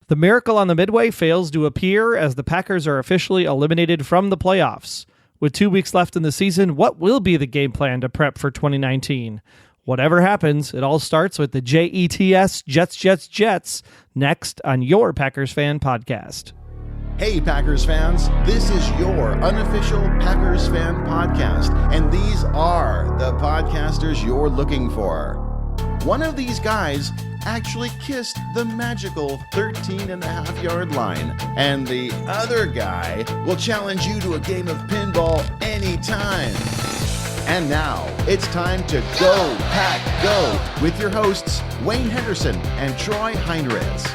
The miracle on the Midway fails to appear as the Packers are officially eliminated from the playoffs. With 2 weeks left in the season, what will be the game plan to prep for 2019? Whatever happens, it all starts with the JETS, Jets, next on your Packers Fan Podcast. Hey Packers fans, this is your unofficial Packers Fan Podcast, and these are the podcasters you're looking for. One of these guys actually kissed the magical 13.5-yard line, and the other guy will challenge you to a game of pinball anytime. And now, it's time to Go Pack Go with your hosts, Wayne Henderson and Troy Heinritz.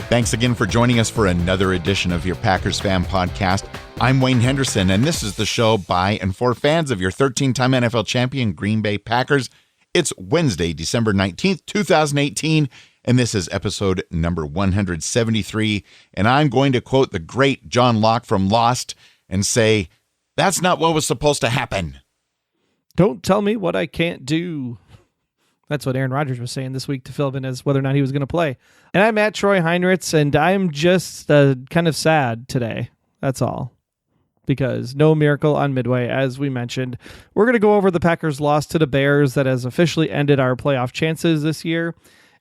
Thanks again for joining us for another edition of your Packers Fan Podcast. I'm Wayne Henderson, and this is the show by and for fans of your 13-time NFL champion Green Bay Packers. It's Wednesday, December 19th, 2018, and this is episode number 173. And I'm going to quote the great John Locke from Lost and say, "That's not what was supposed to happen." Don't tell me what I can't do. That's what Aaron Rodgers was saying this week to fill in as whether or not he was going to play. And I'm at Troy Heinritz, and I'm just kind of sad today. That's all. Because no miracle on Midway, as we mentioned. We're going to go over the Packers' loss to the Bears that has officially ended our playoff chances this year.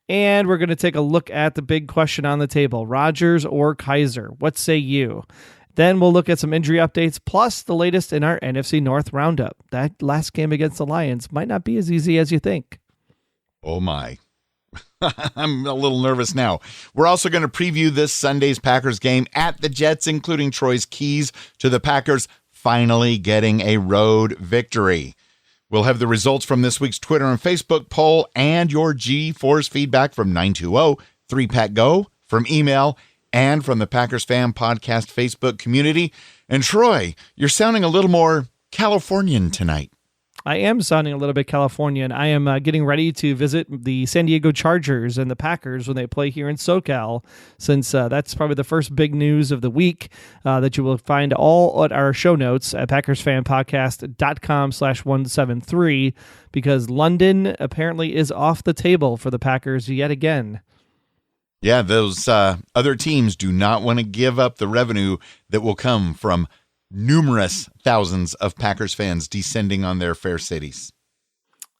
And we're going to take a look at the big question on the table, Rodgers or Kaiser. What say you? Then we'll look at some injury updates, plus the latest in our NFC North roundup. That last game against the Lions might not be as easy as you think. Oh my. I'm a little nervous now. We're also going to preview this Sunday's Packers game at the Jets, including Troy's keys to the Packers finally getting a road victory. We'll have the results from this week's Twitter and Facebook poll and your G-Force feedback from 920-3PACK-GO, from email, and from the Packers Fan Podcast Facebook community. And Troy, you're sounding a little more Californian tonight. I am sounding a little bit Californian. I am getting ready to visit the San Diego Chargers and the Packers when they play here in SoCal, since that's probably the first big news of the week that you will find all at our show notes at PackersFanPodcast.com/173, because London apparently is off the table for the Packers yet again. Yeah, those other teams do not want to give up the revenue that will come from numerous thousands of Packers fans descending on their fair cities.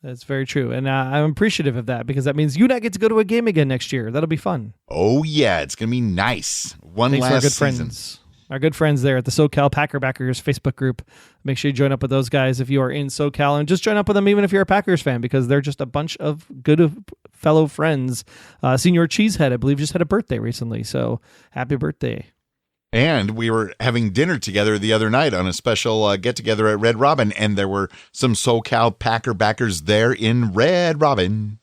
That's very true. And I'm appreciative of that, because that means you and I get to go to a game again next year. That'll be fun. Oh, yeah. It's going to be nice. Thanks last to our good season. Friends. Our good friends there at the SoCal Packerbackers Facebook group. Make sure you join up with those guys if you are in SoCal, and just join up with them even if you're a Packers fan, because they're just a bunch of good fellow friends. Senior Cheesehead, I believe, just had a birthday recently. So happy birthday. And we were having dinner together the other night on a special get-together at Red Robin, and there were some SoCal Packer backers there in Red Robin.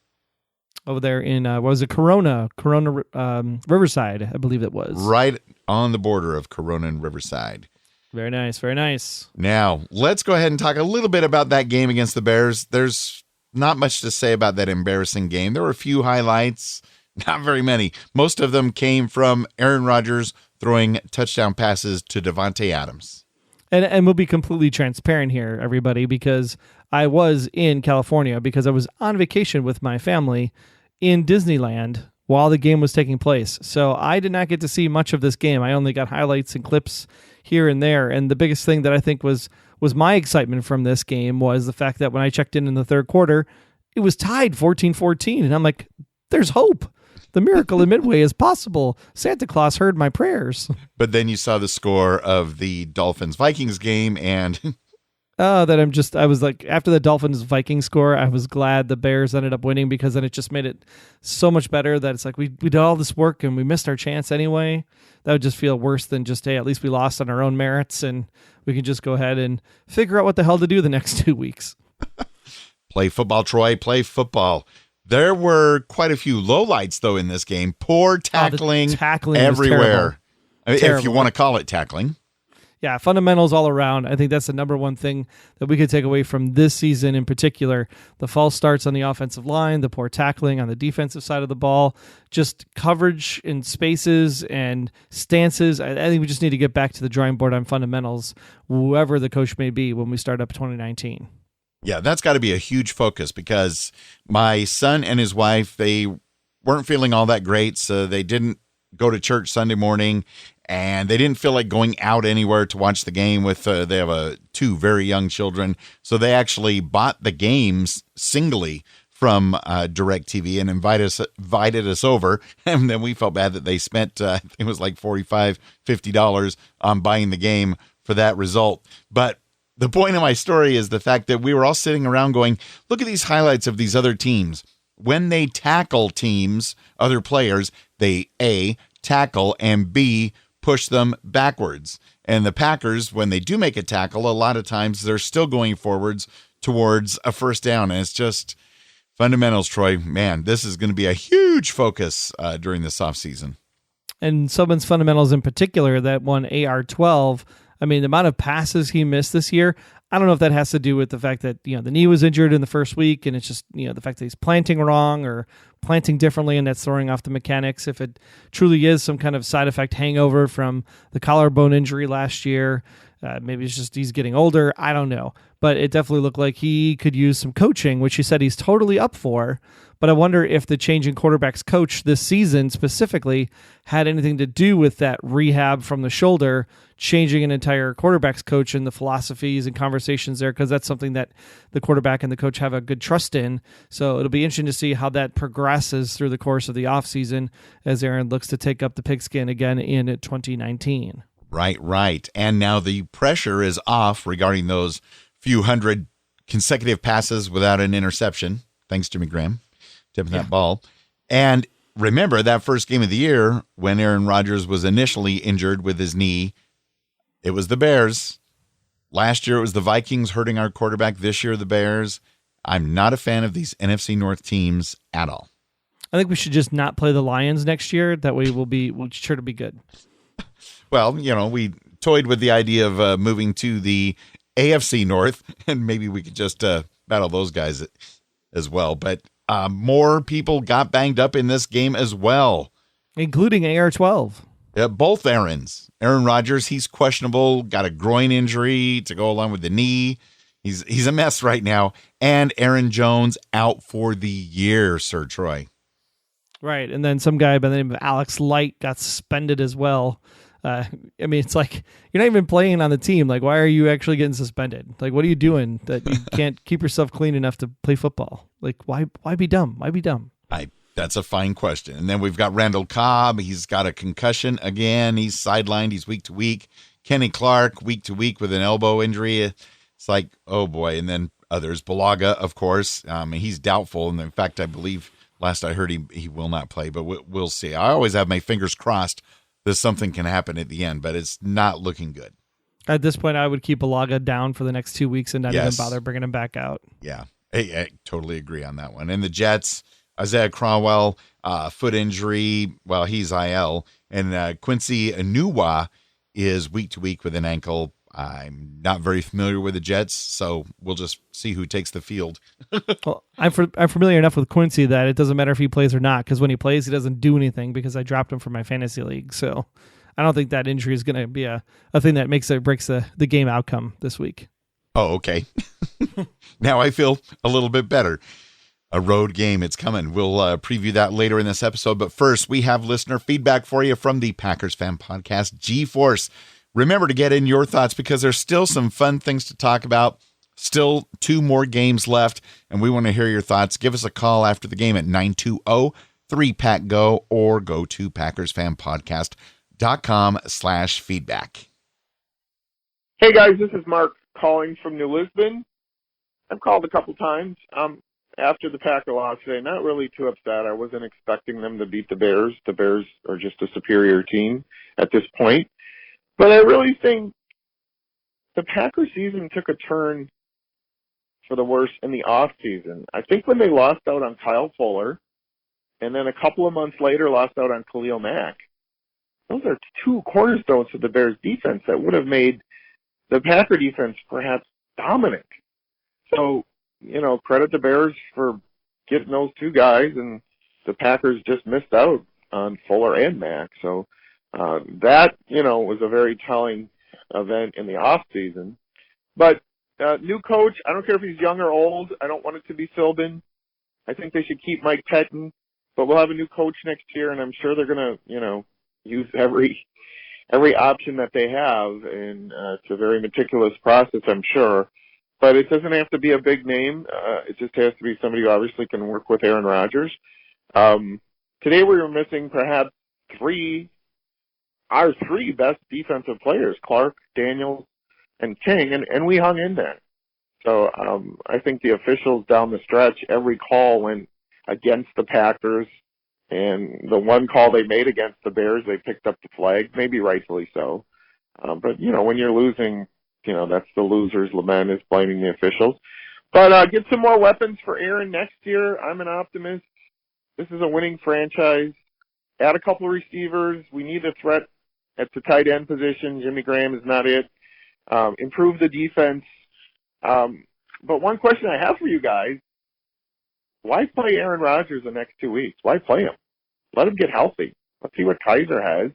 Over there in, what was it, Corona, Riverside, I believe it was. Right on the border of Corona and Riverside. Very nice, very nice. Now, let's go ahead and talk a little bit about that game against the Bears. There's not much to say about that embarrassing game. There were a few highlights, not very many. Most of them came from Aaron Rodgers throwing touchdown passes to Devontae Adams. And we'll be completely transparent here, everybody, because I was in California because I was on vacation with my family in Disneyland while the game was taking place. So I did not get to see much of this game. I only got highlights and clips here and there. And the biggest thing that I think was my excitement from this game was the fact that when I checked in the third quarter, it was tied 14-14. And I'm like, there's hope. The miracle in Midway is possible. Santa Claus heard my prayers. But then you saw the score of the Dolphins-Vikings game, and I was like, after the Dolphins-Vikings score, I was glad the Bears ended up winning, because then it just made it so much better that it's like we did all this work and we missed our chance anyway. That would just feel worse than just, hey, at least we lost on our own merits and we can just go ahead and figure out what the hell to do the next 2 weeks. Play football, Troy, play football. There were quite a few lowlights, though, in this game. Poor tackling, everywhere. If you want to call it tackling. Yeah, fundamentals all around. I think that's the number one thing that we could take away from this season in particular. The false starts on the offensive line, the poor tackling on the defensive side of the ball, just coverage in spaces and stances. I think we just need to get back to the drawing board on fundamentals, whoever the coach may be, when we start up 2019. Yeah, that's got to be a huge focus, because my son and his wife, they weren't feeling all that great, so they didn't go to church Sunday morning, and they didn't feel like going out anywhere to watch the game with, they have two very young children. So they actually bought the games singly from DirecTV and invited us over. And then we felt bad that they spent, I think it was like $45, $50 on buying the game for that result. But the point of my story is the fact that we were all sitting around going, look at these highlights of these other teams. When they tackle teams, other players, they A, tackle, and B, push them backwards. And the Packers, when they do make a tackle, a lot of times they're still going forwards towards a first down. And it's just fundamentals, Troy. Man, this is going to be a huge focus during this offseason. And Subban's fundamentals in particular, that one AR-12, I mean, the amount of passes he missed this year, I don't know if that has to do with the fact that, the knee was injured in the first week, and it's just, the fact that he's planting wrong or planting differently, and that's throwing off the mechanics. If it truly is some kind of side effect hangover from the collarbone injury last year, maybe it's just he's getting older. I don't know. But it definitely looked like he could use some coaching, which he said he's totally up for. But I wonder if the change in quarterbacks coach this season specifically had anything to do with that rehab from the shoulder, changing an entire quarterbacks coach and the philosophies and conversations there, because that's something that the quarterback and the coach have a good trust in. So it'll be interesting to see how that progresses through the course of the offseason as Aaron looks to take up the pigskin again in 2019. Right. And now the pressure is off regarding those few hundred consecutive passes without an interception. Thanks, Jimmy Graham, tipping that ball. And remember that first game of the year when Aaron Rodgers was initially injured with his knee, it was the Bears. Last year it was the Vikings hurting our quarterback. This year the Bears. I'm not a fan of these NFC North teams at all. I think we should just not play the Lions next year. That way we'll sure to be good. Well, we toyed with the idea of moving to the AFC North, and maybe we could just battle those guys as well. But more people got banged up in this game as well, including AR-12. Both Aarons. Aaron Rodgers, he's questionable, got a groin injury to go along with the knee. He's a mess right now. And Aaron Jones out for the year, Sir Troy. Right, and then some guy by the name of Alex Light got suspended as well. It's like you're not even playing on the team. Like, why are you actually getting suspended? Like, what are you doing that you can't keep yourself clean enough to play football? Like, why be dumb? Why be dumb? That's a fine question. And then we've got Randall Cobb. He's got a concussion again. He's sidelined. He's week to week. Kenny Clark, week to week with an elbow injury. It's like, oh boy. And then others. Balaga, of course. He's doubtful. And in fact, I believe last I heard he will not play, but we'll see. I always have my fingers crossed that something can happen at the end, but it's not looking good. At this point, I would keep Balaga down for the next 2 weeks and not even bother bringing him back out. Yeah, I totally agree on that one. And the Jets, Isaiah Crowell, foot injury. Well, he's IL. And Quincy Enunwa is week to week with an ankle. I'm not very familiar with the Jets, so we'll just see who takes the field. Well, I'm familiar enough with Quincy that it doesn't matter if he plays or not, because when he plays, he doesn't do anything because I dropped him for my fantasy league. So I don't think that injury is going to be a thing that breaks the game outcome this week. Oh, okay. Now I feel a little bit better. A road game, it's coming. We'll preview that later in this episode. But first, we have listener feedback for you from the Packers Fan Podcast, G-Force. Remember to get in your thoughts because there's still some fun things to talk about. Still 2 more games left, and we want to hear your thoughts. Give us a call after the game at 920-3PACK-GO or go to PackersFanPodcast.com/feedback. Hey guys, this is Mark calling from New Lisbon. I've called a couple times after the Packer loss today. Not really too upset. I wasn't expecting them to beat the Bears. The Bears are just a superior team at this point. But I really think the Packer season took a turn for the worse in the off season. I think when they lost out on Kyle Fuller, and then a couple of months later lost out on Khalil Mack, those are 2 cornerstones of the Bears defense that would have made the Packer defense perhaps dominant. So, credit the Bears for getting those 2 guys, and the Packers just missed out on Fuller and Mack. So that, was a very telling event in the off season. But new coach, I don't care if he's young or old. I don't want it to be Philbin. I think they should keep Mike Pettin, but we'll have a new coach next year, and I'm sure they're going to, use every option that they have, and it's a very meticulous process, I'm sure. But it doesn't have to be a big name. It just has to be somebody who obviously can work with Aaron Rodgers. Today we were missing perhaps our three best defensive players, Clark, Daniels, and King, and we hung in there. So I think the officials down the stretch, every call went against the Packers, and the one call they made against the Bears, they picked up the flag, maybe rightfully so. But, when you're losing, that's the loser's lament, is blaming the officials. But get some more weapons for Aaron next year. I'm an optimist. This is a winning franchise. Add a couple of receivers. We need a threat at the tight end position. Jimmy Graham is not it. Improve the defense. But one question I have for you guys, why play Aaron Rodgers the next 2 weeks? Why play him? Let him get healthy. Let's see what Kaiser has.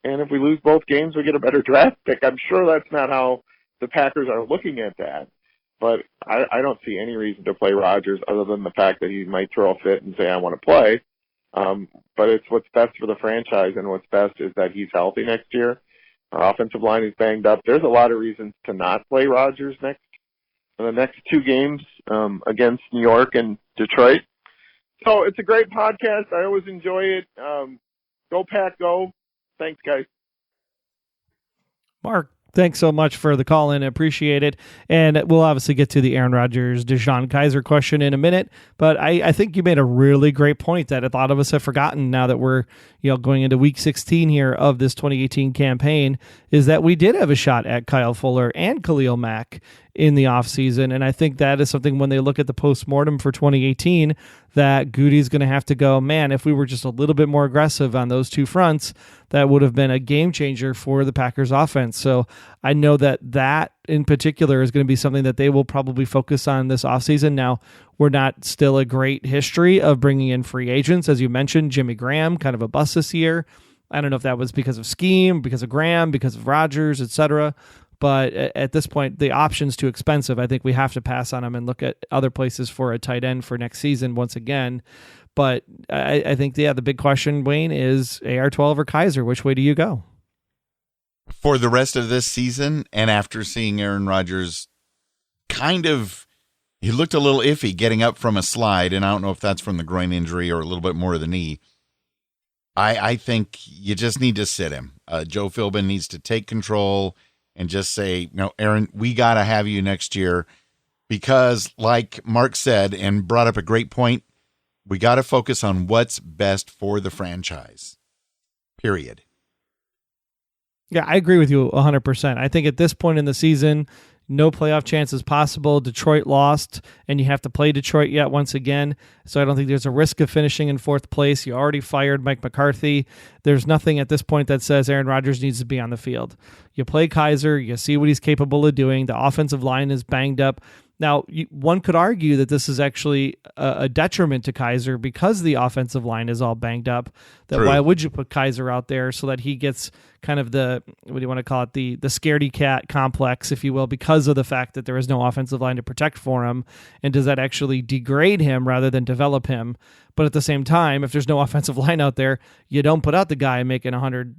And if we lose both games, we get a better draft pick. I'm sure that's not how the Packers are looking at that. But I don't see any reason to play Rodgers other than the fact that he might throw a fit and say, I want to play. But it's what's best for the franchise, and what's best is that he's healthy next year. Our offensive line is banged up. There's a lot of reasons to not play Rodgers in the next two games against New York and Detroit. So it's a great podcast. I always enjoy it. Go Pack, go. Thanks, guys. Mark, thanks so much for the call in. I appreciate it. And we'll obviously get to the Aaron Rodgers, Deshaun Kaiser question in a minute. But I think you made a really great point that a lot of us have forgotten now that we're going into week 16 here of this 2018 campaign, is that we did have a shot at Kyle Fuller and Khalil Mack in the offseason. And I think that is something when they look at the postmortem for 2018 that Goody's going to have to go, man, if we were just a little bit more aggressive on those two fronts, that would have been a game changer for the Packers offense. So I know that in particular is going to be something that they will probably focus on this offseason. Now, we're not still a great history of bringing in free agents. As you mentioned, Jimmy Graham, kind of a bust this year. I don't know if that was because of scheme, because of Graham, because of Rodgers, etc. But at this point, the option's too expensive. I think we have to pass on them and look at other places for a tight end for next season once again. But I think, the big question, Wayne, is AR-12 or Kaiser. Which way do you go? For the rest of this season, and after seeing Aaron Rodgers he looked a little iffy getting up from a slide, and I don't know if that's from the groin injury or a little bit more of the knee. I think you just need to sit him. Joe Philbin needs to take control and just say, no, Aaron, we got to have you next year, because like Mark said and brought up a great point, we got to focus on what's best for the franchise, period. Yeah, I agree with you 100%. I think at this point in the season, no playoff chances possible. Detroit lost, and you have to play Detroit yet once again. So I don't think there's a risk of finishing in fourth place. You already fired Mike McCarthy. There's nothing at this point that says Aaron Rodgers needs to be on the field. You play Kaiser. You see what he's capable of doing. The offensive line is banged up. Now, one could argue that this is actually a detriment to Kaiser because the offensive line is all banged up. That True. Why would you put Kaiser out there so that he gets kind of the, what do you want to call it, the scaredy cat complex, if you will, because of the fact that there is no offensive line to protect for him? And does that actually degrade him rather than develop him? But at the same time, if there's no offensive line out there, you don't put out the guy making $100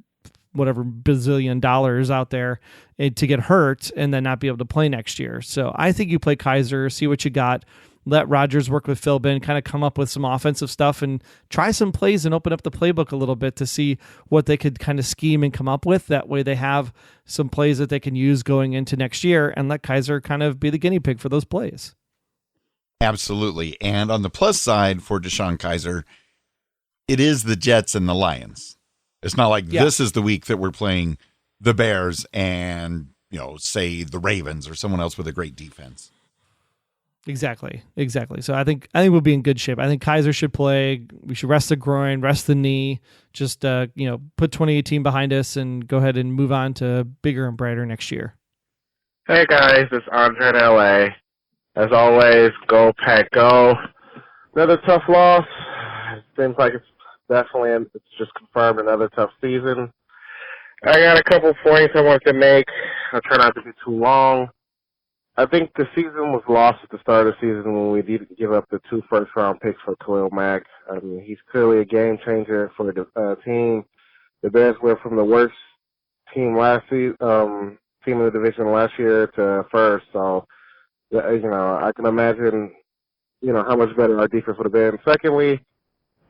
bazillion out there to get hurt and then not be able to play next year. So I think you play Kaiser, see what you got, let Rodgers work with Philbin, kind of come up with some offensive stuff and try some plays and open up the playbook a little bit to see what they could kind of scheme and come up with. That way they have some plays that they can use going into next year, and let Kaiser kind of be the guinea pig for those plays. Absolutely. And on the plus side for Deshaun Kaiser, it is the Jets and the Lions. It's not like this is the week that we're playing the Bears and, say the Ravens or someone else with a great defense. Exactly. So I think we'll be in good shape. I think Kaiser should play. We should rest the groin, rest the knee, just put 2018 behind us and go ahead and move on to bigger and brighter next year. Hey guys, it's Andre in LA. As always, go Pack, go. Another tough loss. It seems like it's just confirmed another tough season. I got a couple points I wanted to make. I'll try not to be too long. I think the season was lost at the start of the season when we didn't give up the 2 first-round picks for Khalil Mack. I mean, he's clearly a game changer for the team. The Bears went from the worst team last season, team in the division last year to first. So, I can imagine, how much better our defense would have been. Secondly,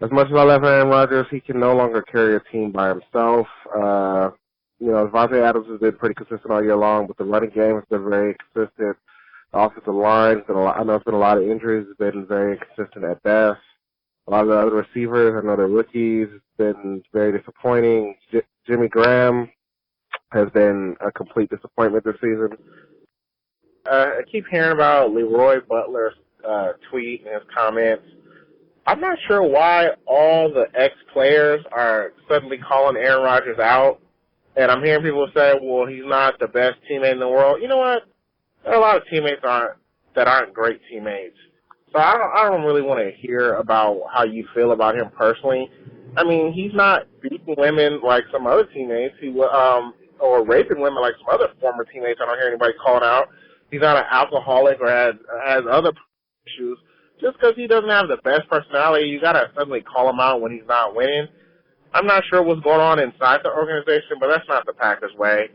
as much as I love Aaron Rodgers, he can no longer carry a team by himself. Devontae Adams has been pretty consistent all year long, but the running game has been very consistent. The offensive line, I know it's been a lot of injuries. It's been very inconsistent at best. A lot of the other receivers, I know they're rookies. It's been very disappointing. Jimmy Graham has been a complete disappointment this season. I keep hearing about Leroy Butler's tweet and his comments. I'm not sure why all the ex-players are suddenly calling Aaron Rodgers out. And I'm hearing people say, well, he's not the best teammate in the world. You know what? There are a lot of teammates that aren't great teammates. So I don't really want to hear about how you feel about him personally. I mean, he's not beating women like some other teammates. Or raping women like some other former teammates. I don't hear anybody calling out. He's not an alcoholic or has other issues. Just because he doesn't have the best personality, you got to suddenly call him out when he's not winning. I'm not sure what's going on inside the organization, but that's not the Packers way.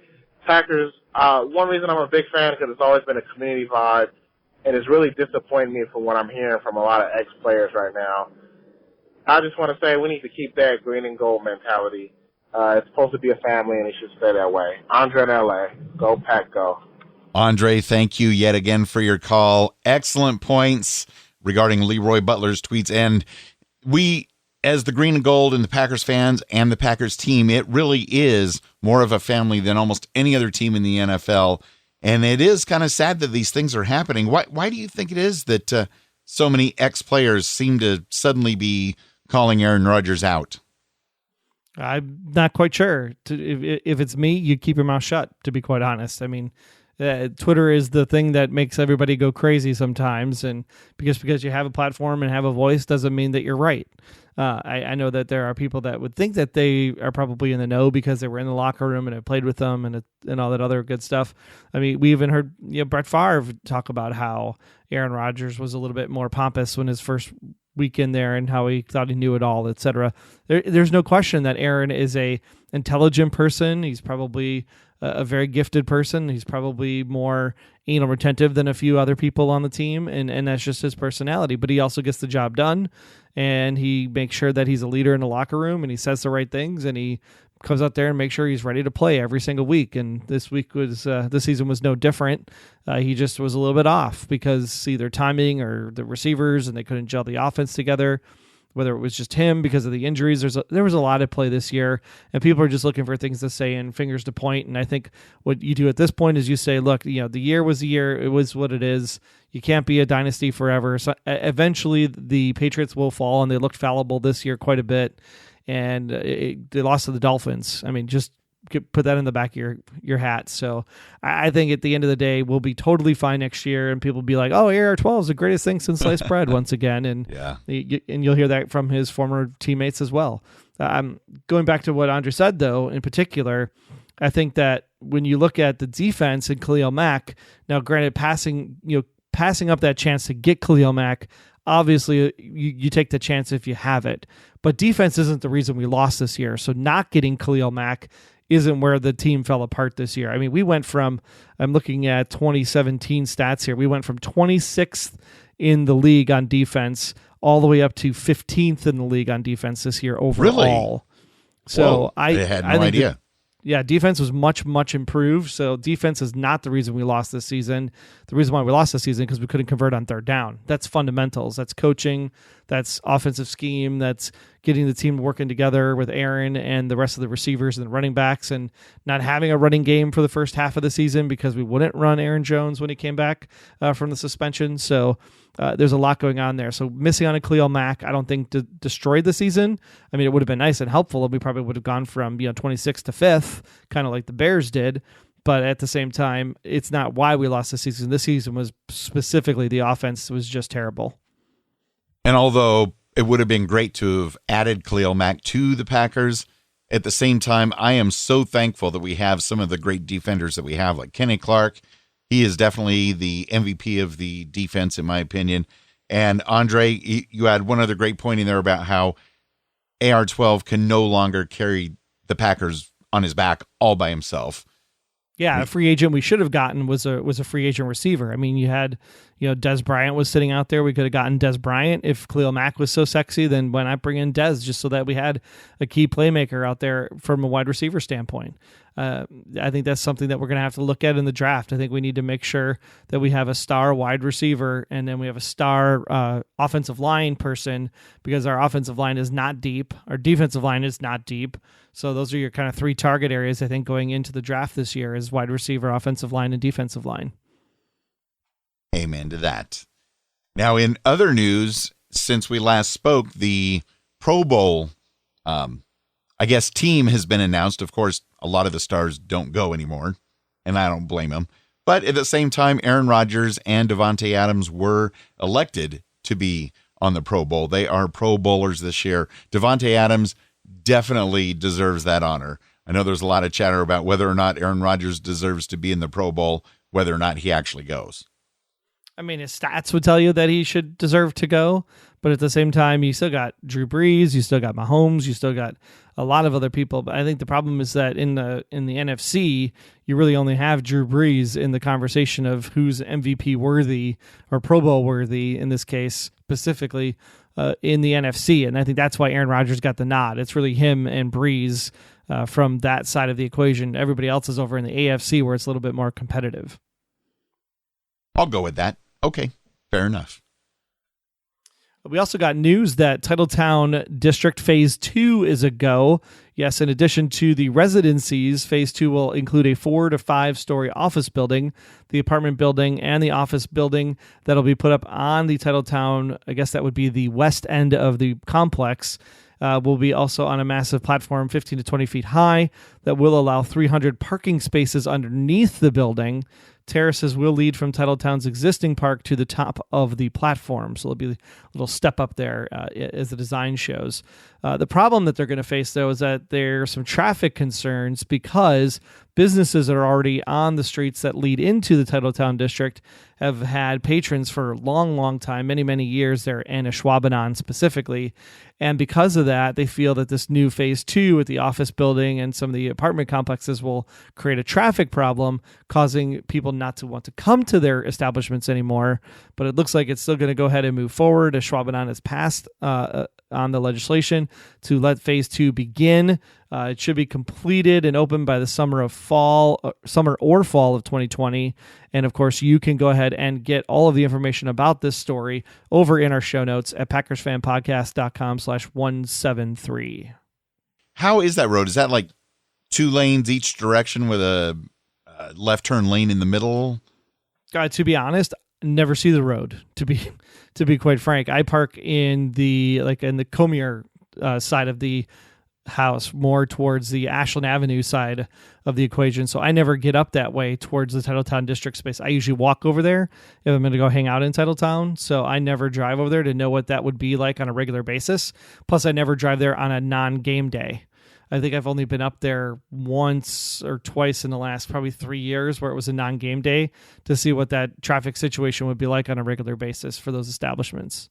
Packers, one reason I'm a big fan is because it's always been a community vibe, and it's really disappointing me from what I'm hearing from a lot of ex-players right now. I just want to say we need to keep that green and gold mentality. It's supposed to be a family, and it should stay that way. Andre in L.A. Go Pack, go. Andre, thank you yet again for your call. Excellent points regarding Leroy Butler's tweets. And we, as the green and gold and the Packers fans and the Packers team, it really is more of a family than almost any other team in the NFL. And it is kind of sad that these things are happening. Why do you think it is that so many ex-players seem to suddenly be calling Aaron Rodgers out? I'm not quite sure. If it's me, you keep your mouth shut, to be quite honest. I mean, Twitter is the thing that makes everybody go crazy sometimes, and because you have a platform and have a voice doesn't mean that you're right. I know that there are people that would think that they are probably in the know because they were in the locker room and have played with them and all that other good stuff. I mean, we even heard Brett Favre talk about how Aaron Rodgers was a little bit more pompous when his first week in there and how he thought he knew it all, etc. There's no question that Aaron is a intelligent person. He's probably a very gifted person. He's probably more anal retentive than a few other people on the team, and that's just his personality. But he also gets the job done, and he makes sure that he's a leader in the locker room, and he says the right things, and he comes out there and makes sure he's ready to play every single week. And this season was no different. He just was a little bit off because either timing or the receivers, and they couldn't gel the offense together. Whether it was just him because of the injuries, there was a lot at play this year, and people are just looking for things to say and fingers to point. And I think what you do at this point is you say, look, the year was the year. It was what it is. You can't be a dynasty forever. So eventually the Patriots will fall, and they looked fallible this year quite a bit. And they lost to the Dolphins. I mean, just put that in the back of your hat. So I think at the end of the day, we'll be totally fine next year, and people will be like, oh, AR-12 is the greatest thing since sliced bread once again. And and you'll hear that from his former teammates as well. Going back to what Andre said, though, in particular, I think that when you look at the defense and Khalil Mack, now granted, passing up that chance to get Khalil Mack, obviously you take the chance if you have it. But defense isn't the reason we lost this year. So not getting Khalil Mack isn't where the team fell apart this year. I mean, we went from, I'm looking at 2017 stats here, we went from 26th in the league on defense all the way up to 15th in the league on defense this year overall. Really? So I had no idea. Defense was much, much improved. So defense is not the reason we lost this season. The reason why we lost this season is because we couldn't convert on third down. That's fundamentals. That's coaching. That's offensive scheme. That's getting the team working together with Aaron and the rest of the receivers and the running backs, and not having a running game for the first half of the season because we wouldn't run Aaron Jones when he came back from the suspension. So there's a lot going on there. So missing on a Khalil Mack, I don't think destroyed the season. I mean, it would have been nice and helpful if we probably would have gone from 26th to 5th, kind of like the Bears did. But at the same time, it's not why we lost the season. This season was specifically the offense was just terrible. And although it would have been great to have added Khalil Mack to the Packers, at the same time, I am so thankful that we have some of the great defenders that we have, like Kenny Clark. He is definitely the MVP of the defense, in my opinion. And Andre, you had one other great point in there about how AR-12 can no longer carry the Packers on his back all by himself. Yeah, a free agent we should have gotten was a free agent receiver. I mean, you had, Des Bryant was sitting out there. We could have gotten Des Bryant. If Khalil Mack was so sexy, then why not bring in Des just so that we had a key playmaker out there from a wide receiver standpoint? I think that's something that we're going to have to look at in the draft. I think we need to make sure that we have a star wide receiver and then we have a star offensive line person, because our offensive line is not deep. Our defensive line is not deep. So those are your kind of three target areas, I think, going into the draft this year, is wide receiver, offensive line, and defensive line. Amen to that. Now, in other news, since we last spoke, the Pro Bowl, team has been announced. Of course, a lot of the stars don't go anymore, and I don't blame them. But at the same time, Aaron Rodgers and Davante Adams were elected to be on the Pro Bowl. They are Pro Bowlers this year. Davante Adams definitely deserves that honor. I know there's a lot of chatter about whether or not Aaron Rodgers deserves to be in the Pro Bowl, whether or not he actually goes. I mean, his stats would tell you that he should deserve to go, but at the same time, you still got Drew Brees, you still got Mahomes, you still got a lot of other people. But I think the problem is that in the NFC, you really only have Drew Brees in the conversation of who's MVP worthy or Pro Bowl worthy in this case, specifically in the NFC. And I think that's why Aaron Rodgers got the nod. It's really him and Brees from that side of the equation. Everybody else is over in the AFC where it's a little bit more competitive. I'll go with that. Okay, fair enough. We also got news that Titletown District Phase 2 is a go. Yes, in addition to the residencies, Phase 2 will include a 4 to 5 story office building, the apartment building, and the office building that'll be put up on the Titletown. I guess that would be the west end of the complex. Will be also on a massive platform 15 to 20 feet high that will allow 300 parking spaces underneath the building. Terraces will lead from Titletown's existing park to the top of the platform. So there'll be a little step up there as the design shows. The problem that they're going to face, though, is that there are some traffic concerns because businesses that are already on the streets that lead into the Titletown district have had patrons for a long, long time, many, many years there in Ashwaubenon specifically. And because of that, they feel that this new Phase 2 with the office building and some of the apartment complexes will create a traffic problem, causing people not to want to come to their establishments anymore. But it looks like it's still going to go ahead and move forward. Ashwaubenon has passed on the legislation to let Phase 2 begin. It should be completed and open by the summer or fall of 2020. And of course, you can go ahead and get all of the information about this story over in our show notes at PackersFanPodcast.com/173. How is that road? Is that like 2 lanes each direction with a left turn lane in the middle? To be honest, never see the road. To be quite frank, I park in the Comier side of the house, more towards the Ashland Avenue side of the equation. So I never get up that way towards the Titletown district space. I usually walk over there if I'm going to go hang out in Titletown. So I never drive over there to know what that would be like on a regular basis. Plus, I never drive there on a non-game day. I think I've only been up there once or twice in the last probably 3 years where it was a non-game day to see what that traffic situation would be like on a regular basis for those establishments.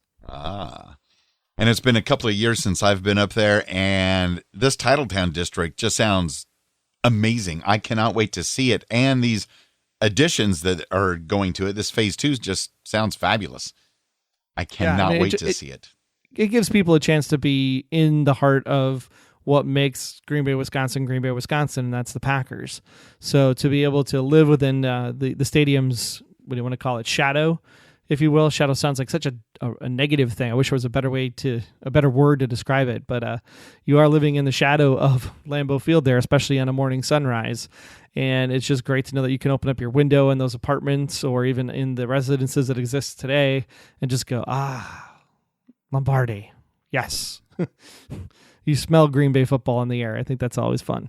And it's been a couple of years since I've been up there, and this Titletown district just sounds amazing. I cannot wait to see it. And these additions that are going to it, this Phase 2 just sounds fabulous. I cannot wait to see it. It gives people a chance to be in the heart of what makes Green Bay, Wisconsin, and that's the Packers. So to be able to live within the stadium's, what do you want to call it, shadow, if you will. Shadow sounds like such a negative thing. I wish there was a better word to describe it. But you are living in the shadow of Lambeau Field there, especially on a morning sunrise. And it's just great to know that you can open up your window in those apartments or even in the residences that exist today and just go, Lombardi. Yes. You smell Green Bay football in the air. I think that's always fun.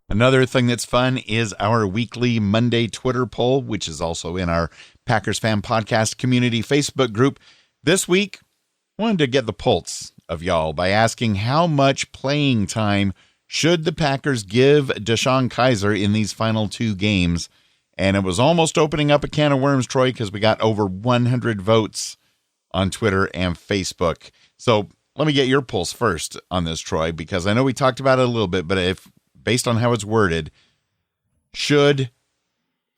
Another thing that's fun is our weekly Monday Twitter poll, which is also in our Packers Fan Podcast community Facebook group. This week, I wanted to get the pulse of y'all by asking how much playing time should the Packers give Deshaun Kaiser in these final 2 games. And it was almost opening up a can of worms, Troy, because we got over 100 votes on Twitter and Facebook. So let me get your pulse first on this, Troy, because I know we talked about it a little bit, but if based on how it's worded, should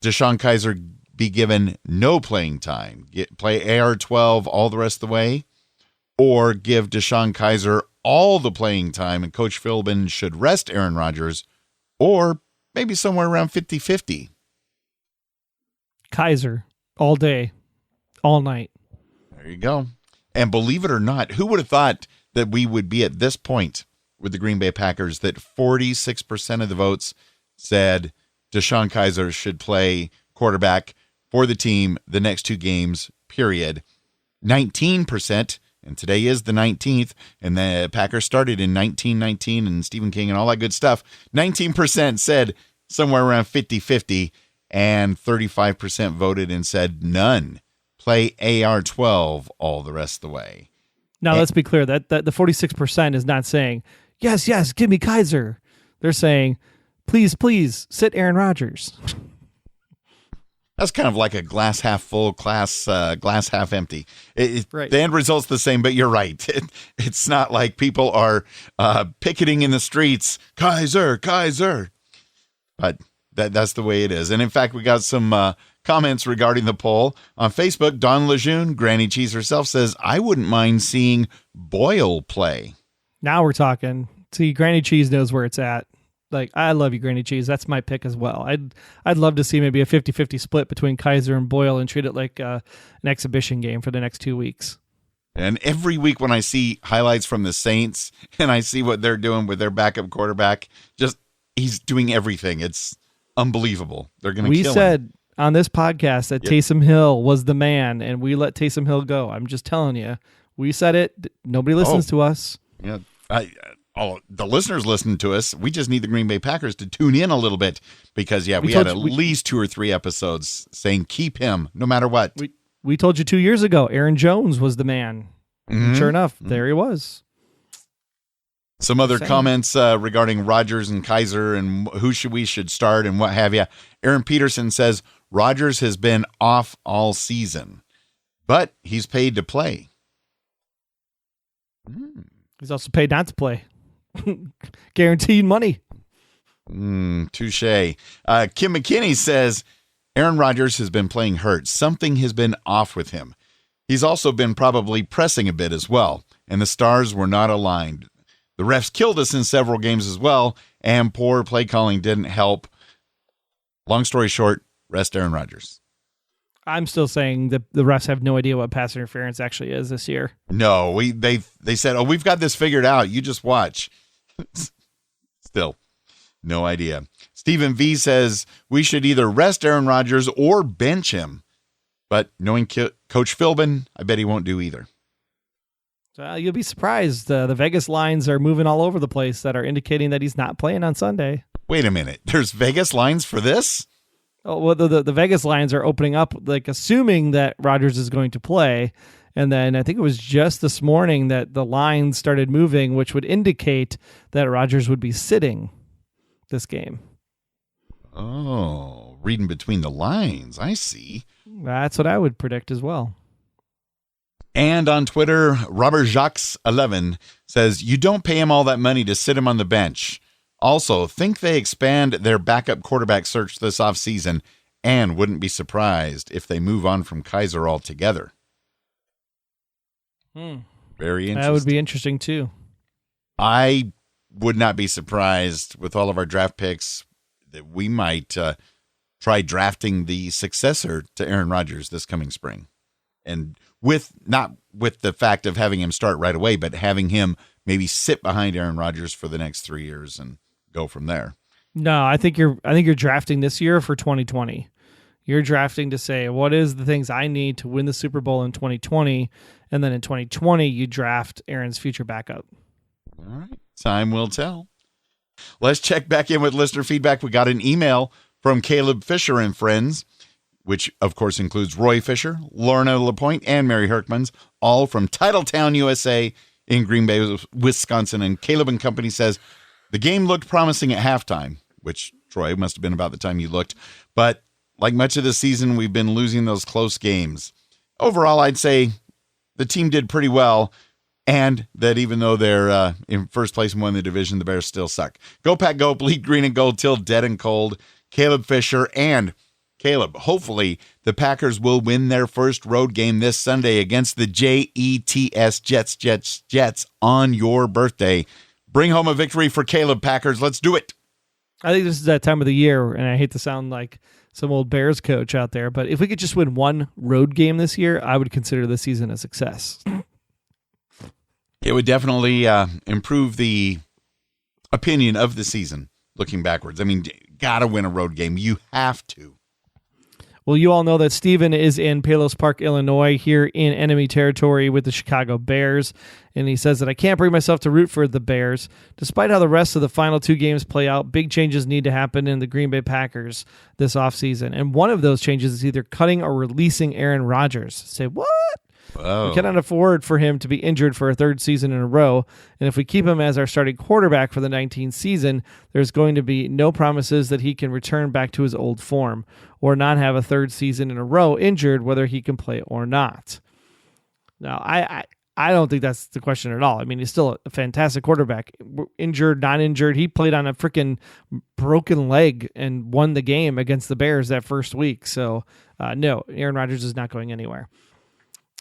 Deshaun Kaiser be given no playing time, play AR-12 all the rest of the way, or give Deshaun Kaiser all the playing time and Coach Philbin should rest Aaron Rodgers, or maybe somewhere around 50-50? Kaiser all day, all night. There you go. And believe it or not, who would have thought that we would be at this point with the Green Bay Packers that 46% of the votes said Deshaun Kaiser should play quarterback for the team the next two games, period. 19%, and today is the 19th, and the Packers started in 1919 and Stephen King and all that good stuff. 19% said somewhere around 50-50, and 35% voted and said none. Play AR-12 all the rest of the way. Now, let's be clear that the 46% is not saying, yes, give me Kaiser. They're saying, please, sit Aaron Rodgers. That's kind of like a glass half full, glass half empty. Right. The end result's the same, but you're right. It's not like people are picketing in the streets, Kaiser. But that's the way it is. And in fact, we got some comments regarding the poll on Facebook. Dawn Lejeune, Granny Cheese herself, says, I wouldn't mind seeing Boyle play. Now we're talking. See, Granny Cheese knows where it's at. Like, I love you, Granny Cheese. That's my pick as well. I'd love to see maybe a 50-50 split between Kaiser and Boyle and treat it like an exhibition game for the next 2 weeks. And every week when I see highlights from the Saints and I see what they're doing with their backup quarterback, he's doing everything. It's unbelievable. They're going to kill him. We said on this podcast that Taysom Hill was the man, and we let Taysom Hill go. I'm just telling you. We said it. Nobody listens to us. Yeah, the listeners listen to us. We just need the Green Bay Packers to tune in a little bit because, we had at least 2 or 3 episodes saying keep him no matter what. We told you 2 years ago Aaron Jones was the man. Mm-hmm. Sure enough, there he was. Some other comments regarding Rodgers and Kaiser and who we should start and what have you. Aaron Peterson says Rodgers has been off all season, but he's paid to play. He's also paid not to play. Guaranteed money. Touche. Kim McKinney says Aaron Rodgers has been playing hurt. Something has been off with him. He's also been probably pressing a bit as well, and the stars were not aligned. The refs killed us in several games as well, and poor play calling didn't help. Long story short, rest Aaron Rodgers. I'm still saying that the refs have no idea what pass interference actually is this year. No, they said, we've got this figured out. You just watch. Still, no idea. Stephen V says we should either rest Aaron Rodgers or bench him. But knowing Coach Philbin, I bet he won't do either. You'll be surprised. The Vegas lines are moving all over the place that are indicating that he's not playing on Sunday. Wait a minute. There's Vegas lines for this? Oh, well, the Vegas lines are opening up, like assuming that Rodgers is going to play. And then I think it was just this morning that the lines started moving, which would indicate that Rodgers would be sitting this game. Oh, reading between the lines. I see. That's what I would predict as well. And on Twitter, Robert Jacques 11 says, you don't pay him all that money to sit him on the bench. Also, think they expand their backup quarterback search this offseason and wouldn't be surprised if they move on from Kaiser altogether. Very interesting. That would be interesting, too. I would not be surprised with all of our draft picks that we might try drafting the successor to Aaron Rodgers this coming spring. And not with the fact of having him start right away, but having him maybe sit behind Aaron Rodgers for the next 3 years and go from there. No, I think you're drafting this year for 2020. You're drafting to say, what is the things I need to win the Super Bowl in 2020? And then in 2020, you draft Aaron's future backup. All right. Time will tell. Let's check back in with listener feedback. We got an email from Caleb Fisher and friends, which, of course, includes Roy Fisher, Lorna LaPointe, and Mary Herkmans, all from Titletown, USA, in Green Bay, Wisconsin. And Caleb and company says, the game looked promising at halftime, which, Troy, must have been about the time you looked. But like much of the season, we've been losing those close games. Overall, I'd say the team did pretty well, and that even though they're in first place and won the division, the Bears still suck. Go Pack Go, bleed green and gold till dead and cold. Caleb Fisher and Caleb, hopefully the Packers will win their first road game this Sunday against the Jets, Jets on your birthday. Bring home a victory for Caleb, Packers. Let's do it. I think this is that time of the year, and I hate to sound like some old Bears coach out there, but if we could just win one road game this year, I would consider the season a success. It would definitely improve the opinion of the season looking backwards. I mean, gotta win a road game. You have to. Well, you all know that Steven is in Palos Park, Illinois, here in enemy territory with the Chicago Bears, and he says that I can't bring myself to root for the Bears. Despite how the rest of the final two games play out, big changes need to happen in the Green Bay Packers this offseason, and one of those changes is either cutting or releasing Aaron Rodgers. Say, what? Whoa. We cannot afford for him to be injured for a third season in a row, and if we keep him as our starting quarterback for the 19th season, there's going to be no promises that he can return back to his old form or not have a third season in a row injured, whether he can play or not. Now, I don't think that's the question at all. I mean, he's still a fantastic quarterback. Injured, not injured. He played on a freaking broken leg and won the game against the Bears that first week. So, no, Aaron Rodgers is not going anywhere.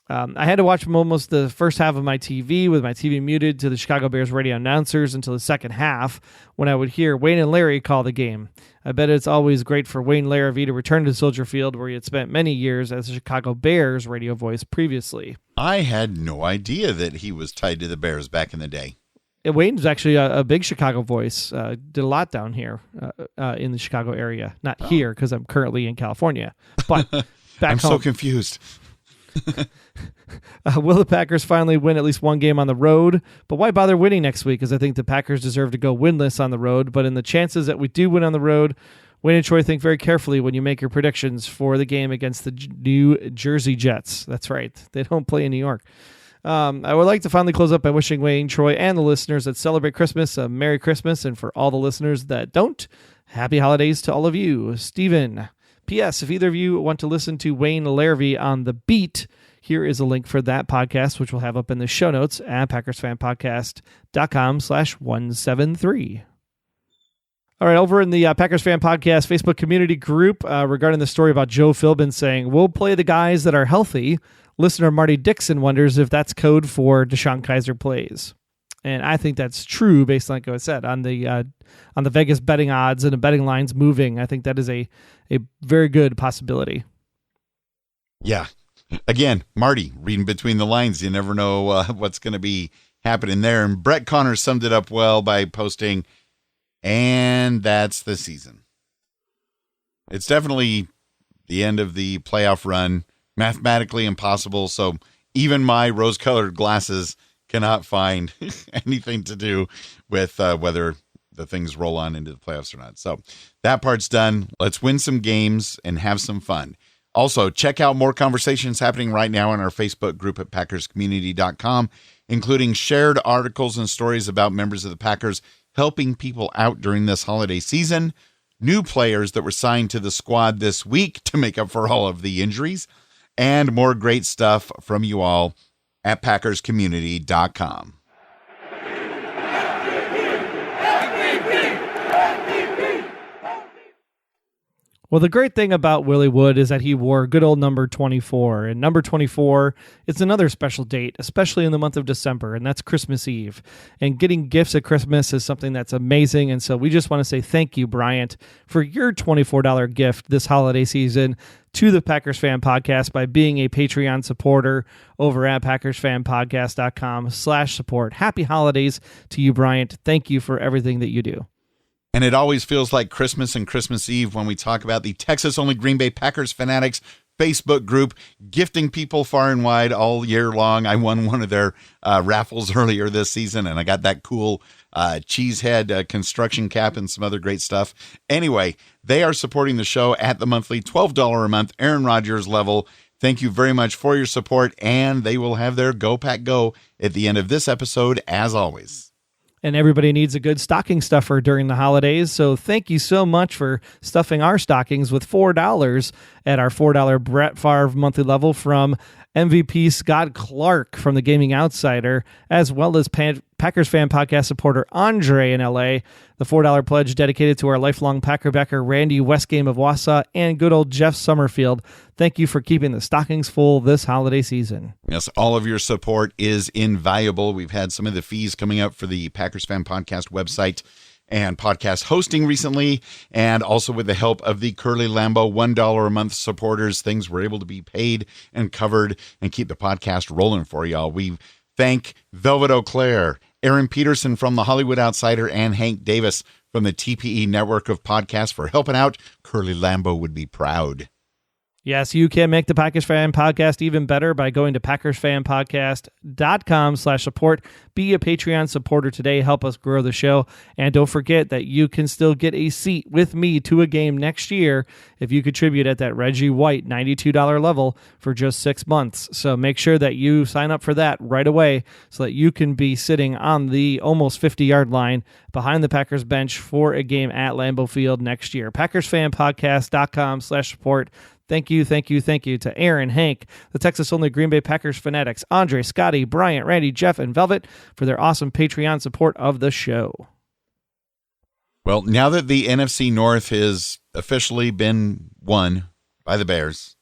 I had to watch almost the first half of my TV with my TV muted to the Chicago Bears radio announcers until the second half when I would hear Wayne and Larry call the game. I bet it's always great for Wayne Larrivee to return to Soldier Field where he had spent many years as a Chicago Bears radio voice previously. I had no idea that he was tied to the Bears back in the day. Wayne's actually a big Chicago voice, did a lot down here in the Chicago area. Not here because I'm currently in California, but back I'm home. so confused. Will the Packers finally win at least one game on the road? But why bother winning next week? Because I think the Packers deserve to go winless on the road. But in the chances that we do win on the road, Wayne and Troy, think very carefully when you make your predictions for the game against the New Jersey Jets. That's right. They don't play in New York. I would like to finally close up by wishing Wayne, Troy, and the listeners that celebrate Christmas a Merry Christmas. And for all the listeners that don't, Happy Holidays to all of you. Steven. P.S. If either of you want to listen to Wayne Larrivee on The Beat, here is a link for that podcast, which we'll have up in the show notes at PackersFanPodcast.com/173. All right, over in the Packers Fan Podcast Facebook community group, regarding the story about Joe Philbin saying, we'll play the guys that are healthy, listener Marty Dixon wonders if that's code for Deshaun Kaiser plays. And I think that's true based on, like I said, on the Vegas betting odds and the betting lines moving. I think that is a very good possibility. Yeah. Again, Marty, reading between the lines, you never know what's going to be happening there. And Brett Connors summed it up well by posting, and that's the season. It's definitely the end of the playoff run, mathematically impossible. So even my rose-colored glasses cannot find anything to do with whether the things roll on into the playoffs or not. So that part's done. Let's win some games and have some fun. Also, check out more conversations happening right now in our Facebook group at PackersCommunity.com, including shared articles and stories about members of the Packers helping people out during this holiday season, new players that were signed to the squad this week to make up for all of the injuries, and more great stuff from you all at PackersCommunity.com. Well, the great thing about Willie Wood is that he wore good old number 24. And number 24 is another special date, especially in the month of December, and that's Christmas Eve. And getting gifts at Christmas is something that's amazing. And so we just want to say thank you, Bryant, for your $24 gift this holiday season to the Packers Fan Podcast by being a Patreon supporter over at PackersFanPodcast.com/support. Happy holidays to you, Bryant. Thank you for everything that you do. And it always feels like Christmas and Christmas Eve when we talk about the Texas-only Green Bay Packers fanatics Facebook group, gifting people far and wide all year long. I won one of their raffles earlier this season, and I got that cool cheesehead construction cap and some other great stuff. Anyway, they are supporting the show at the monthly $12 a month Aaron Rodgers level. Thank you very much for your support, and they will have their Go Pack Go at the end of this episode, as always. And everybody needs a good stocking stuffer during the holidays. So thank you so much for stuffing our stockings with $4 at our $4 Brett Favre monthly level from MVP Scott Clark from the Gaming Outsider, as well as Packers fan podcast supporter Andre in LA. The $4 pledge dedicated to our lifelong Packer backer Randy Westgame of Wausau and good old Jeff Summerfield. Thank you for keeping the stockings full this holiday season. Yes, all of your support is invaluable. We've had some of the fees coming up for the Packers fan podcast website and podcast hosting recently, and also with the help of the Curly Lambeau $1 a month supporters, things were able to be paid and covered and keep the podcast rolling for y'all. We thank Velvet Eau Claire, Aaron Peterson from the Hollywood Outsider, and Hank Davis from the TPE network of podcasts for helping out. Curly Lambeau would be proud. Yes, you can make the Packers Fan Podcast even better by going to PackersFanPodcast.com/support. Be a Patreon supporter today. Help us grow the show. And don't forget that you can still get a seat with me to a game next year if you contribute at that Reggie White $92 level for just 6 months. So make sure that you sign up for that right away so that you can be sitting on the almost 50-yard line behind the Packers bench for a game at Lambeau Field next year. PackersFanPodcast.com/support. Thank you to Aaron, Hank, the Texas-only Green Bay Packers fanatics, Andre, Scotty, Bryant, Randy, Jeff, and Velvet for their awesome Patreon support of the show. Well, now that the NFC North has officially been won by the Bears,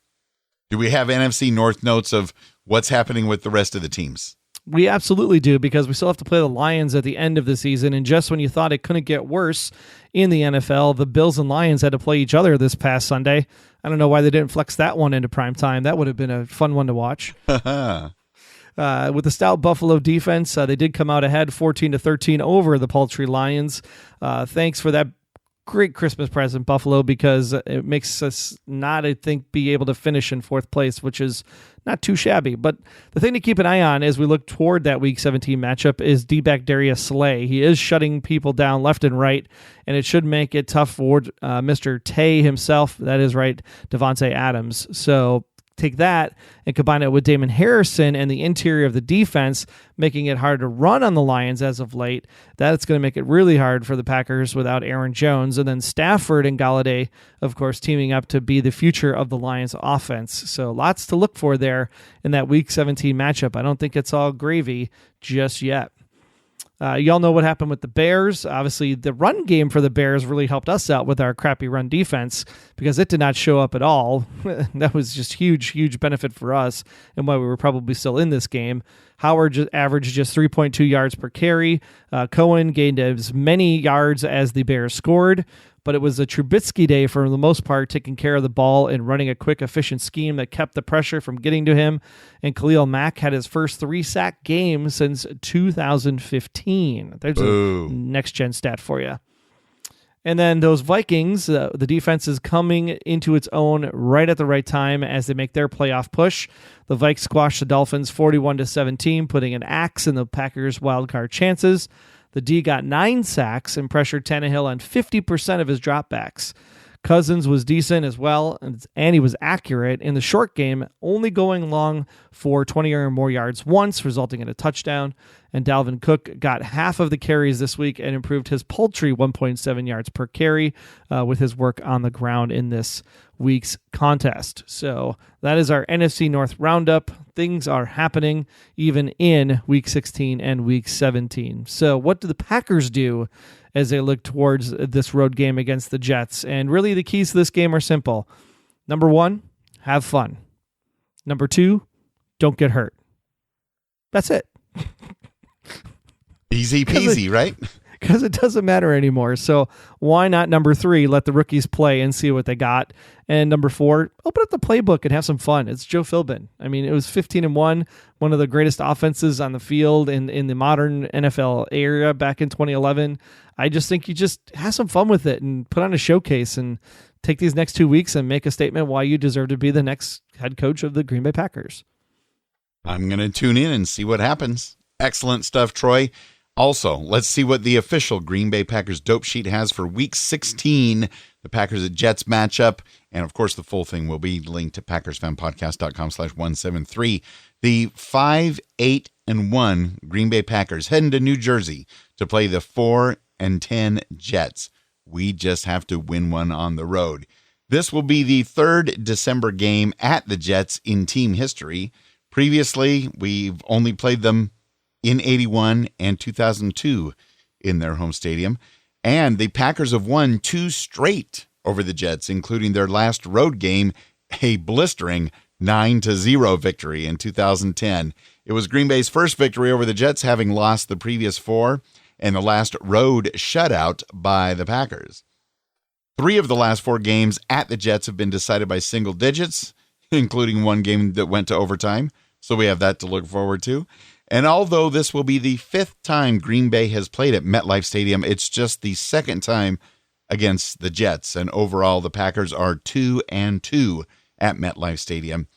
do we have NFC North notes of what's happening with the rest of the teams? We absolutely do, because we still have to play the Lions at the end of the season, and just when you thought it couldn't get worse in the NFL, the Bills and Lions had to play each other this past Sunday. I don't know why they didn't flex that one into prime time. That would have been a fun one to watch. With the stout Buffalo defense, they did come out ahead 14-13 over the paltry Lions. Thanks for that great Christmas present, Buffalo, because it makes us not, I think, be able to finish in fourth place, which is not too shabby. But the thing to keep an eye on as we look toward that Week 17 matchup is D-back Darius Slay. He is shutting people down left and right, and it should make it tough for Mr. Tay himself. That is right, Devontae Adams. So take that and combine it with Damon Harrison and the interior of the defense, making it hard to run on the Lions as of late. That's going to make it really hard for the Packers without Aaron Jones. And then Stafford and Galladay, of course, teaming up to be the future of the Lions offense. So lots to look for there in that Week 17 matchup. I don't think it's all gravy just yet. Y'all know what happened with the Bears. Obviously, the run game for the Bears really helped us out with our crappy run defense because it did not show up at all. That was just huge benefit for us and why we were probably still in this game. Howard averaged just 3.2 yards per carry. Cohen gained as many yards as the Bears scored, but it was a Trubisky day for the most part, taking care of the ball and running a quick, efficient scheme that kept the pressure from getting to him. And Khalil Mack had his first 3-sack game since 2015. There's a next-gen stat for you. And then those Vikings, the defense is coming into its own right at the right time as they make their playoff push. The Vikes squashed the Dolphins 41-17, putting an axe in the Packers' wildcard chances. The D got 9 sacks and pressured Tannehill on 50% of his dropbacks. Cousins was decent as well, and he was accurate in the short game, only going long for 20 or more yards once, resulting in a touchdown. And Dalvin Cook got half of the carries this week and improved his paltry 1.7 yards per carry with his work on the ground in this week's contest. So that is our NFC North roundup. Things are happening even in Week 16 and Week 17. So what do the Packers do as they look towards this road game against the Jets? And really the keys to this game are simple. Number 1, have fun. Number 2, don't get hurt. That's it. Easy peasy, right? Because it doesn't matter anymore. So why not number 3, let the rookies play and see what they got. And number 4, open up the playbook and have some fun. It's Joe Philbin. I mean, it was 15-1, one of the greatest offenses on the field in the modern NFL era back in 2011. I just think you just have some fun with it and put on a showcase and take these next 2 weeks and make a statement why you deserve to be the next head coach of the Green Bay Packers. I'm going to tune in and see what happens. Excellent stuff, Troy. Also, let's see what the official Green Bay Packers dope sheet has for Week 16, the Packers at Jets matchup. And, of course, the full thing will be linked to PackersFanPodcast.com/173. The 5-8-1 Green Bay Packers heading to New Jersey to play the 4-10 Jets. We just have to win one on the road. This will be the 3rd December game at the Jets in team history. Previously, we've only played them in 81 and 2002 in their home stadium. And the Packers have won 2 straight over the Jets, including their last road game, a blistering 9-0 victory in 2010. It was Green Bay's first victory over the Jets, having lost the previous 4, and the last road shutout by the Packers. 3 of the last 4 games at the Jets have been decided by single digits, including one game that went to overtime. So we have that to look forward to. And although this will be the 5th time Green Bay has played at MetLife Stadium, it's just the 2nd time against the Jets. And overall, the Packers are 2-2 at MetLife Stadium.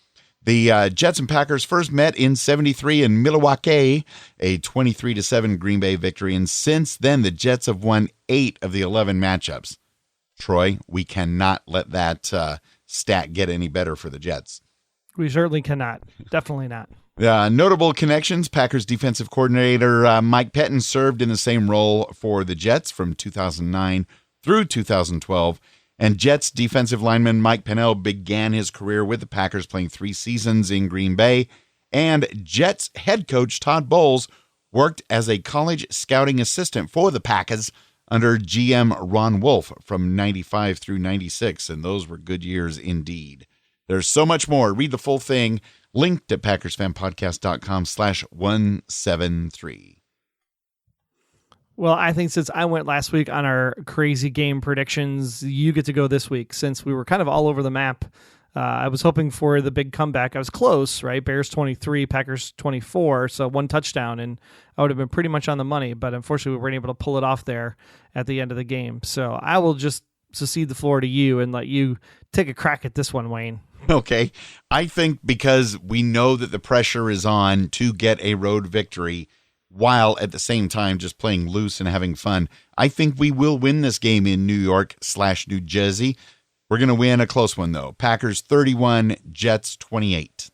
The Jets and Packers first met in 73 in Milwaukee, a 23-7 Green Bay victory. And since then, the Jets have won 8 of the 11 matchups. Troy, we cannot let that stat get any better for the Jets. We certainly cannot. Definitely not. Notable connections. Packers defensive coordinator Mike Pettin served in the same role for the Jets from 2009 through 2012. And Jets defensive lineman Mike Pennell began his career with the Packers, playing 3 seasons in Green Bay. And Jets head coach Todd Bowles worked as a college scouting assistant for the Packers under GM Ron Wolf from 95 through 96. And those were good years indeed. There's so much more. Read the full thing. Linked at PackersFanPodcast.com/173. Well, I think since I went last week on our crazy game predictions, you get to go this week since we were kind of all over the map. I was hoping for the big comeback. I was close, right? Bears 23, Packers 24, so 1 touchdown, and I would have been pretty much on the money, but unfortunately we weren't able to pull it off there at the end of the game. So I will just secede the floor to you and let you take a crack at this one, Wayne. Okay. I think because we know that the pressure is on to get a road victory while at the same time just playing loose and having fun, I think we will win this game in New York/New Jersey. We're going to win a close one, though. Packers 31, Jets 28.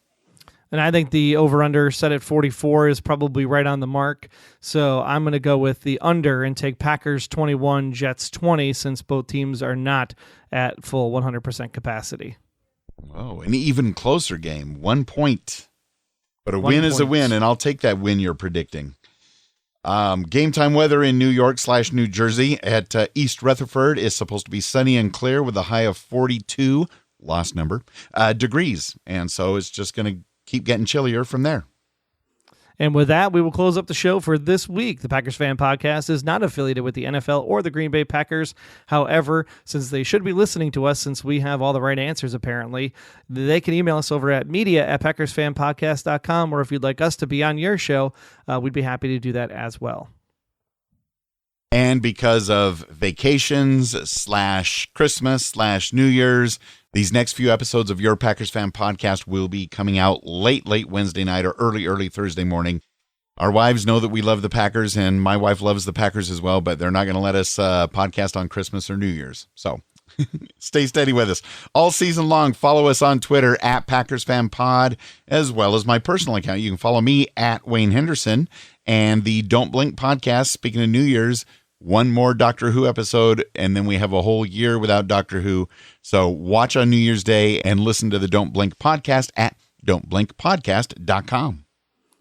And I think the over-under set at 44 is probably right on the mark. So I'm going to go with the under and take Packers 21, Jets 20, since both teams are not at full 100% capacity. Oh, an even closer game. 1 point. But a win is a win, and I'll take that win you're predicting. Game time weather in New York/New Jersey at East Rutherford is supposed to be sunny and clear with a high of 42, lost number, degrees. And so it's just going to keep getting chillier from there. And with that, we will close up the show for this week. The Packers Fan Podcast is not affiliated with the NFL or the Green Bay Packers. However, since they should be listening to us, since we have all the right answers, apparently, they can email us over at media@PackersFanPodcast.com, or if you'd like us to be on your show, we'd be happy to do that as well. And because of vacations/Christmas/New Year's, these next few episodes of Your Packers Fan Podcast will be coming out late Wednesday night or early Thursday morning. Our wives know that we love the Packers, and my wife loves the Packers as well, but they're not going to let us podcast on Christmas or New Year's. So stay steady with us. All season long, follow us on Twitter at PackersFanPod, as well as my personal account. You can follow me at Wayne Henderson, and the Don't Blink podcast. Speaking of New Year's, one more Doctor Who episode, and then we have a whole year without Doctor Who. So watch on New Year's Day and listen to the Don't Blink podcast at don'tblinkpodcast.com.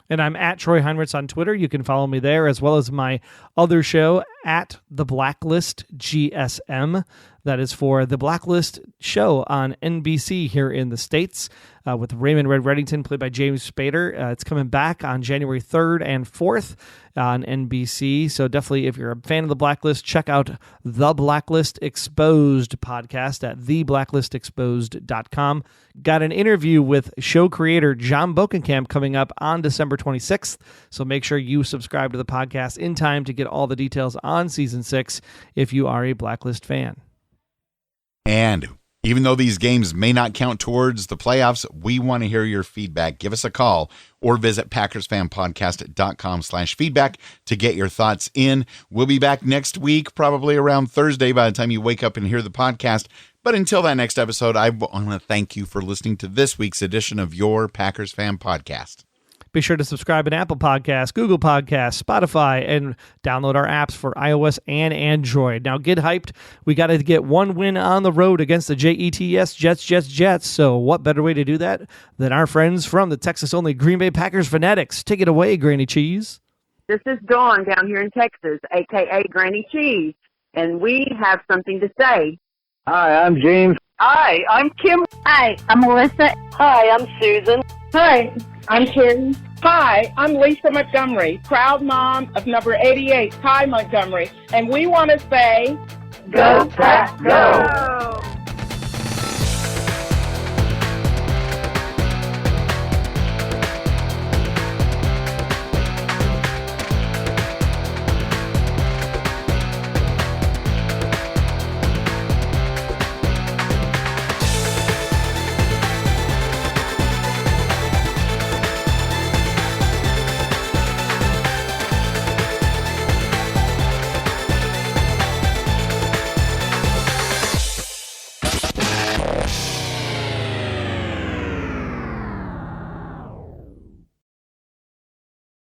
And I'm at Troy Heinritz on Twitter. You can follow me there, as well as my other show at The Blacklist GSM. That is for The Blacklist show on NBC here in the States with Raymond Red Reddington, played by James Spader. It's coming back on January 3rd and 4th on NBC. So definitely, if you're a fan of The Blacklist, check out The Blacklist Exposed podcast at theblacklistexposed.com. Got an interview with show creator John Bokenkamp coming up on December 26th. So make sure you subscribe to the podcast in time to get all the details on Season 6 if you are a Blacklist fan. And even though these games may not count towards the playoffs, we want to hear your feedback. Give us a call or visit PackersFanPodcast.com/feedback to get your thoughts in. We'll be back next week, probably around Thursday by the time you wake up and hear the podcast. But until that next episode, I want to thank you for listening to this week's edition of Your Packers Fan Podcast. Be sure to subscribe in Apple Podcasts, Google Podcasts, Spotify, and download our apps for iOS and Android. Now get hyped. We got to get one win on the road against the JETS Jets. So what better way to do that than our friends from the Texas-only Green Bay Packers Fanatics? Take it away, Granny Cheese. This is Dawn down here in Texas, a.k.a. Granny Cheese, and we have something to say. Hi, I'm James. Hi, I'm Kim. Hi, I'm Melissa. Hi, I'm Susan. Hi, I'm Carrie. Hi, I'm Lisa Montgomery, proud mom of number 88, Ty Montgomery, and we want to say, Go Pack, go!